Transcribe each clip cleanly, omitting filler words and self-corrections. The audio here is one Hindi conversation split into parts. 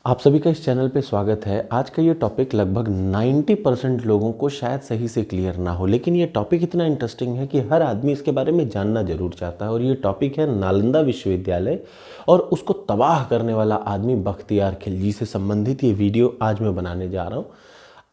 आप सभी का इस चैनल पे स्वागत है। आज का ये टॉपिक लगभग 90% लोगों को शायद सही से क्लियर ना हो, लेकिन ये टॉपिक इतना इंटरेस्टिंग है कि हर आदमी इसके बारे में जानना जरूर चाहता है। और ये टॉपिक है नालंदा विश्वविद्यालय और उसको तबाह करने वाला आदमी बख्तियार खिलजी से संबंधित ये वीडियो आज मैं बनाने जा रहा हूँ।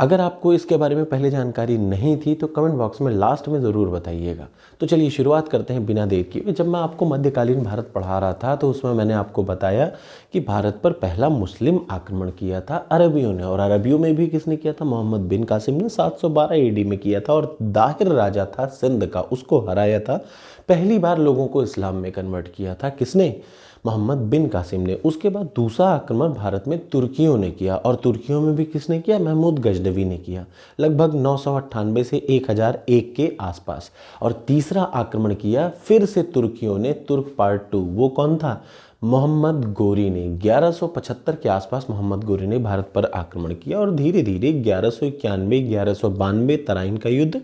अगर आपको इसके बारे में पहले जानकारी नहीं थी तो कमेंट बॉक्स में लास्ट में ज़रूर बताइएगा। तो चलिए शुरुआत करते हैं बिना देर किए। जब मैं आपको मध्यकालीन भारत पढ़ा रहा था तो उसमें मैंने आपको बताया कि भारत पर पहला मुस्लिम आक्रमण किया था अरबियों ने, और अरबियों में भी किसने किया था? मोहम्मद बिन कासिम ने 712 AD में किया था। और दाहिर राजा था सिंध का, उसको हराया था। पहली बार लोगों को इस्लाम में कन्वर्ट किया था किसने? मोहम्मद बिन कासिम ने। उसके बाद दूसरा आक्रमण भारत में तुर्कियों ने किया, और तुर्कियों में भी किसने किया? महमूद गजनवी ने किया, लगभग 998 से 1001 के आसपास। और तीसरा आक्रमण किया फिर से तुर्कियों ने, तुर्क पार्ट 2। वो कौन था? मोहम्मद गोरी ने। 1175 के आसपास मोहम्मद गोरी ने भारत पर आक्रमण किया, और धीरे धीरे 1191, 1192 तराइन का युद्ध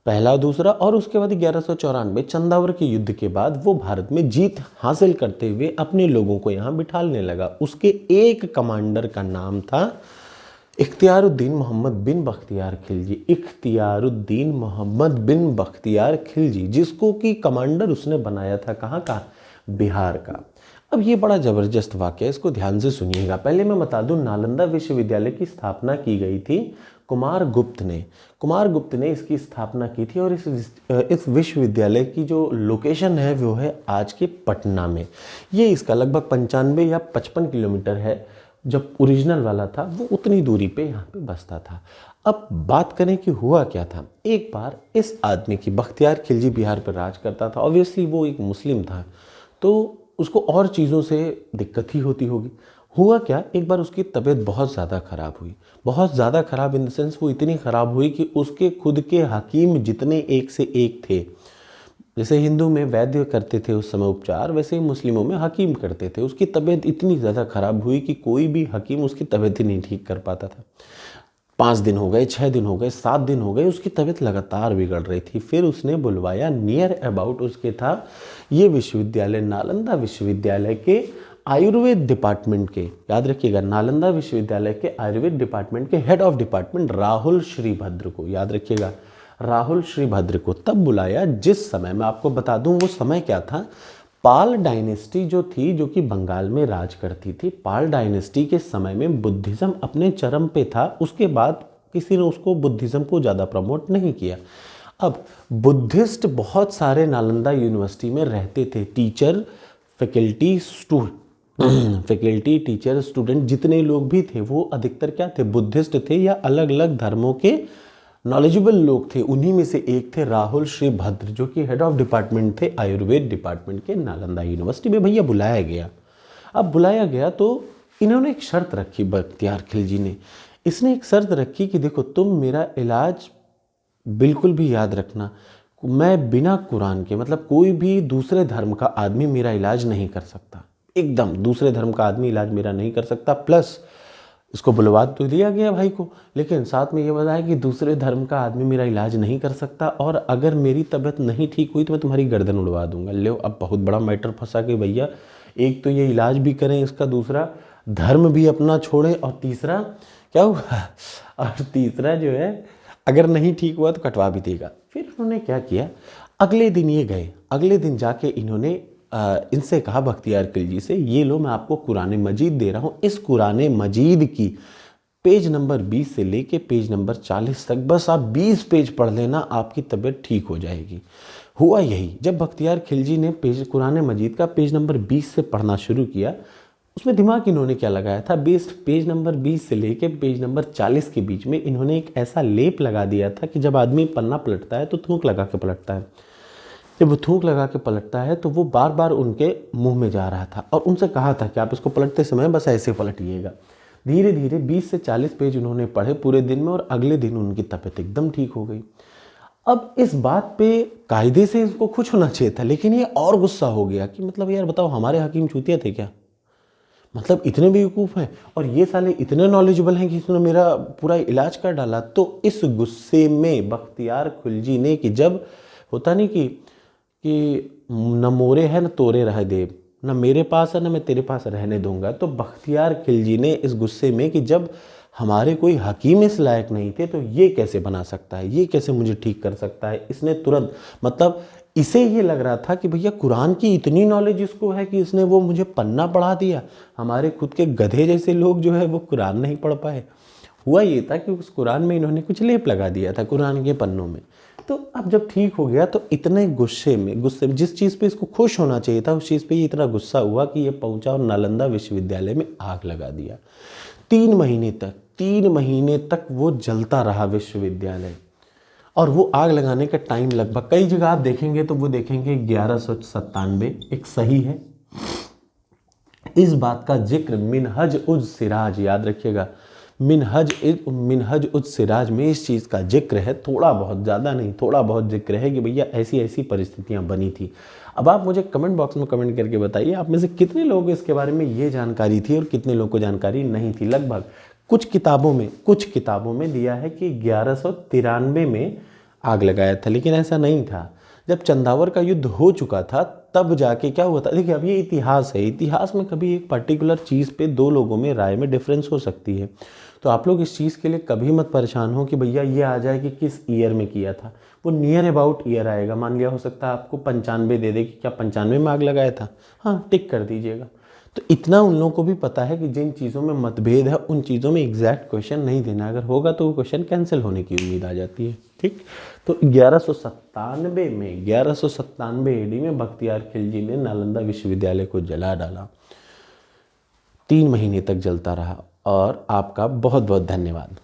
पहला दूसरा, और उसके बाद 1194 चंदावर के युद्ध के बाद वो भारत में जीत हासिल करते हुए अपने लोगों को यहाँ बिठाने लगा। उसके एक कमांडर का नाम था इख्तियारुद्दीन मोहम्मद बिन बख्तियार खिलजी। इख्तियारुद्दीन मोहम्मद बिन बख्तियार खिलजी, जिसको कि कमांडर उसने बनाया था कहाँ का? बिहार का। अब ये बड़ा ज़बरदस्त वाक़या है, इसको ध्यान से सुनिएगा। पहले मैं बता दूं, नालंदा विश्वविद्यालय की स्थापना की गई थी कुमार गुप्त ने। कुमार गुप्त ने इसकी स्थापना की थी, और इस विश्वविद्यालय की जो लोकेशन है वो है आज के पटना में। ये इसका लगभग 95 या 55 किलोमीटर है। जब ओरिजिनल वाला था वो उतनी दूरी पे यहाँ पे बसता था। अब बात करें कि हुआ क्या था। एक बार इस आदमी की, बख्तियार खिलजी बिहार पर राज करता था। ऑब्वियसली वो एक मुस्लिम था तो उसको और चीज़ों से दिक्कत ही होती होगी। हुआ क्या, एक बार उसकी तबीयत बहुत ज़्यादा ख़राब हुई। बहुत ज़्यादा ख़राब इन द सेंस वो इतनी ख़राब हुई कि उसके खुद के हकीम जितने एक से एक थे, जैसे हिंदू में वैद्य करते थे उस समय उपचार, वैसे ही मुस्लिमों में हकीम करते थे। उसकी तबीयत इतनी ज़्यादा ख़राब हुई कि कोई भी हकीम उसकी तबीयत ही नहीं ठीक कर पाता था। 5 दिन हो गए, 6 दिन हो गए, 7 दिन हो गए, उसकी तबीयत लगातार बिगड़ रही थी। फिर उसने बुलवाया, नियर अबाउट उसके था ये विश्वविद्यालय, नालंदा विश्वविद्यालय के आयुर्वेद डिपार्टमेंट के, याद रखिएगा, नालंदा विश्वविद्यालय के आयुर्वेद डिपार्टमेंट के head of department Rahul Shribhadra को, याद रखिएगा, राहुल श्रीभद्र को तब बुलाया जिस समय, मैं आपको बता दूं वो समय क्या था। पाल डायनेस्टी जो थी, जो कि बंगाल में राज करती थी, पाल डायनेस्टी के समय में बुद्धिज़्म अपने चरम पे था। उसके बाद किसी ने उसको, बुद्धिज़्म को ज़्यादा प्रमोट नहीं किया। अब बुद्धिस्ट बहुत सारे नालंदा यूनिवर्सिटी में रहते थे, टीचर, फैकल्टी, टीचर, स्टूडेंट, जितने लोग भी थे वो अधिकतर क्या थे? बुद्धिस्ट थे या अलग अलग धर्मों के नॉलेजेबल लोग थे। उन्हीं में से एक थे राहुल श्रीभद्र, जो कि हेड ऑफ डिपार्टमेंट थे आयुर्वेद डिपार्टमेंट के नालंदा यूनिवर्सिटी में। भैया बुलाया गया। अब बुलाया गया तो इन्होंने एक शर्त रखी, बख्तियार खिलजी ने। इसने एक शर्त रखी कि देखो, तुम मेरा इलाज बिल्कुल भी, याद रखना, मैं बिना कुरान के, मतलब कोई भी दूसरे धर्म का आदमी मेरा इलाज नहीं कर सकता। एकदम दूसरे धर्म का आदमी इलाज मेरा नहीं कर सकता। प्लस इसको बुलवा तो दिया गया भाई को, लेकिन साथ में ये बताया कि दूसरे धर्म का आदमी मेरा इलाज नहीं कर सकता, और अगर मेरी तबीयत नहीं ठीक हुई तो मैं तुम्हारी गर्दन उड़वा दूंगा। लो, अब बहुत बड़ा मैटर फंसा कि भैया एक तो ये इलाज भी करें इसका, दूसरा धर्म भी अपना छोड़ें, और तीसरा क्या हुआ और तीसरा जो है, अगर नहीं ठीक हुआ तो कटवा भी देगा। फिर उन्होंने क्या किया, अगले दिन ये गए, अगले दिन जाके इन्होंने इनसे कहा, बख्तियार खिलजी से, ये लो मैं आपको कुरान मजीद दे रहा हूँ, इस कुरान मजीद की पेज नंबर 20 से लेके पेज नंबर 40 तक बस आप 20 पेज पढ़ लेना, आपकी तबीयत ठीक हो जाएगी। हुआ यही, जब बख्तियार खिलजी ने कुरान मजीद का पेज नंबर 20 से पढ़ना शुरू किया, उसमें दिमाग इन्होंने क्या लगाया था, पेज नंबर 20 से लेके पेज नंबर 40 के बीच में इन्होंने एक ऐसा लेप लगा दिया था कि जब आदमी पन्ना पलटता है तो थूक लगा के पलटता है। जब वो थूक लगा के पलटता है तो वो बार बार उनके मुंह में जा रहा था, और उनसे कहा था कि आप इसको पलटते समय बस ऐसे पलटिएगा। धीरे धीरे 20 से 40 पेज उन्होंने पढ़े पूरे दिन में, और अगले दिन उनकी तबीयत एकदम ठीक हो गई। अब इस बात पे कायदे से इसको खुश होना चाहिए था, लेकिन ये और गुस्सा हो गया कि मतलब यार बताओ, हमारे हकीम चूतिया थे क्या? मतलब इतने बेवकूफ़ हैं, और ये साले इतने नॉलेजेबल हैं कि इसने मेरा पूरा इलाज कर डाला। तो इस गुस्से में बख्तियार खिलजी ने, कि जब होता नहीं कि न मोरे है न तोरे रह देव, ना मेरे पास है ना मैं तेरे पास रहने दूंगा। तो बख्तियार खिलजी ने इस गुस्से में कि जब हमारे कोई हकीम इस लायक नहीं थे तो ये कैसे बना सकता है, ये कैसे मुझे ठीक कर सकता है, इसने तुरंत मतलब इसे ये लग रहा था कि भैया कुरान की इतनी नॉलेज इसको है कि इसने वो मुझे पन्ना पढ़ा दिया। हमारे खुद के गधे जैसे लोग जो है वो कुरान नहीं पढ़ पाए। हुआ ये था कि उस कुरान में इन्होंने कुछ लेप लगा दिया था कुरान के पन्नों में। तो अब जब ठीक हो गया तो इतने गुस्से में जिस चीज़ पे इसको खुश होना चाहिए था उस चीज़ पे ये इतना गुस्सा हुआ कि ये पहुंचा और नालंदा विश्वविद्यालय में आग लगा दिया। 3 महीने तक वो जलता रहा विश्वविद्यालय। और वो आग लगाने का टाइम लगभग कई जगह आप देखेंगे तो वो देखेंगे 1197 एक सही है। इस बात का जिक्र मिनहज उज सिराज, याद रखिएगा, मिनहज उज सिराज में इस चीज़ का जिक्र है, थोड़ा बहुत, ज़्यादा नहीं, थोड़ा बहुत जिक्र है कि भैया ऐसी ऐसी परिस्थितियां बनी थी। अब आप मुझे कमेंट बॉक्स में कमेंट करके बताइए आप में से कितने लोगों को इसके बारे में ये जानकारी थी और कितने लोगों को जानकारी नहीं थी। लगभग कुछ किताबों में दिया है कि 1193 में आग लगाया था, लेकिन ऐसा नहीं था। जब चंदावर का युद्ध हो चुका था तब जाके क्या हुआ था। देखिए अब ये इतिहास है, इतिहास में कभी एक पर्टिकुलर चीज़ पे दो लोगों में राय में डिफरेंस हो सकती है। तो आप लोग इस चीज़ के लिए कभी मत परेशान हो कि भैया ये आ जाए कि किस ईयर में किया था। वो नियर अबाउट ईयर आएगा। मान लिया हो सकता है आपको 95 दे दे कि क्या 95 में आग लगाया था, हाँ टिक कर दीजिएगा। तो इतना उन लोगों को भी पता है कि जिन चीज़ों में मतभेद है उन चीज़ों में एग्जैक्ट क्वेश्चन नहीं देना, अगर होगा तो वो क्वेश्चन कैंसिल होने की उम्मीद आ जाती है। ठीक, तो 1197 AD में बख्तियार खिलजी ने नालंदा विश्वविद्यालय को जला डाला। 3 महीने तक जलता रहा। और आपका बहुत बहुत धन्यवाद।